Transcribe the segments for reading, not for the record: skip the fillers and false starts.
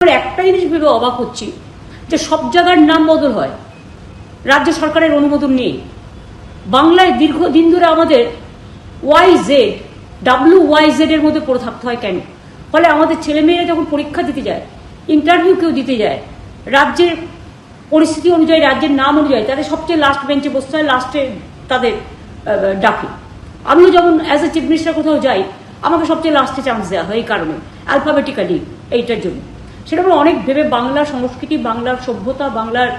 একটা জিনিস ভেবে অবাক হচ্ছি যে সব জায়গার নাম বদল হয়, রাজ্য সরকারের অনুমোদন নেই। বাংলায় দীর্ঘদিন ধরে আমাদের WYZ এর মধ্যে পড়ে থাকতে হয় কেন? ফলে আমাদের ছেলেমেয়েরা যখন পরীক্ষা দিতে যায়, ইন্টারভিউ কেউ দিতে যায়, রাজ্যের পরিস্থিতি অনুযায়ী, রাজ্যের নাম অনুযায়ী তাদের সবচেয়ে লাস্ট বেঞ্চে বসতে হয়, লাস্টে তাদের ডাকে। আমিও যেমন অ্যাজ এ চিফ মিনিস্টার কোথাও যাই, আমাকে সবচেয়ে লাস্টে চান্স দেওয়া হয় এই কারণে, অ্যালফাবেটিক্যালি এইটার জন্য। সেটা আমরা অনেক ভেবে বাংলার সংস্কৃতি, বাংলার সভ্যতা, বাংলার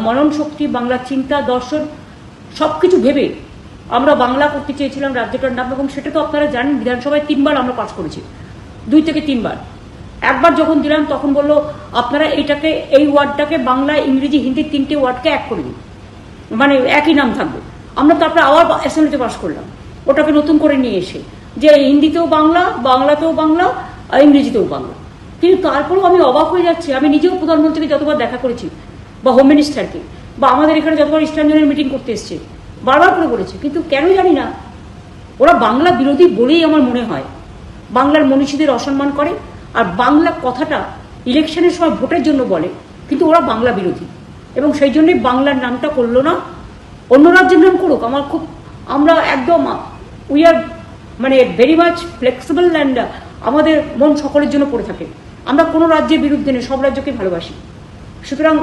মনন শক্তি, বাংলার চিন্তা দর্শন সব কিছু ভেবে আমরা বাংলা করতে চেয়েছিলাম রাজ্যটার নাম। এবং সেটা তো আপনারা জানেন, বিধানসভায় 3বার আমরা পাস করেছি, 2 থেকে 3বার। একবার যখন দিলাম তখন বললো আপনারা এইটাকে, এই ওয়ার্ডটাকে বাংলা, ইংরেজি, হিন্দি 3টে ওয়ার্ডকে এক করে দিন, মানে একই নাম থাকবে। আমরা তারপরে আবার অ্যাসেম্বলিতে পাস করলাম ওটাকে নতুন করে নিয়ে এসে, যে হিন্দিতেও বাংলা, বাংলাতেও বাংলা, আর ইংরেজিতেও বাংলা। কিন্তু তারপরেও আমি অবাক হয়ে যাচ্ছি, আমি নিজেও প্রধানমন্ত্রীকে যতবার দেখা করেছি, বা হোম মিনিস্টারকে, বা আমাদের এখানে যতবার ইস্টার্ন জোনের মিটিং করতে এসছে, বারবার করে বলেছে, কিন্তু কেন জানি না ওরা বাংলা বিরোধী বলেই আমার মনে হয়। বাংলার মনীষীদের অসম্মান করে, আর বাংলা কথাটা ইলেকশনের সময় ভোটের জন্য বলে, কিন্তু ওরা বাংলা বিরোধী। এবং সেই জন্যই বাংলার নামটা করলো না, অন্য রাজ্যের নাম করুক। আমরা একদম উই আর মানে ভেরি মাচ ফ্লেক্সিবল, অ্যান্ড আমাদের মন সকলের জন্য পড়ে থাকে। আমরা কোনো রাজ্যের বিরুদ্ধে নেই, সব রাজ্যকে ভালোবাসি। সুতরাং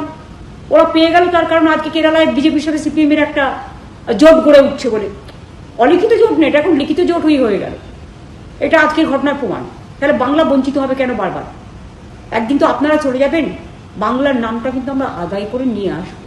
ওরা পেয়ে গেল, তার কারণ আজকে কেরালায় বিজেপির সাথে সিপিএমের একটা জোট গড়ে উঠছে বলে। অলিখিত জোট নেই, এটা এখন লিখিত জোট হয়ে গেল। এটা আজকের ঘটনার প্রমাণ। তাহলে বাংলা বঞ্চিত হবে কেন বারবার? একদিন তো আপনারা চলে যাবেন, বাংলার নামটা কিন্তু আমরা আদায় করে নিয়ে আসবো।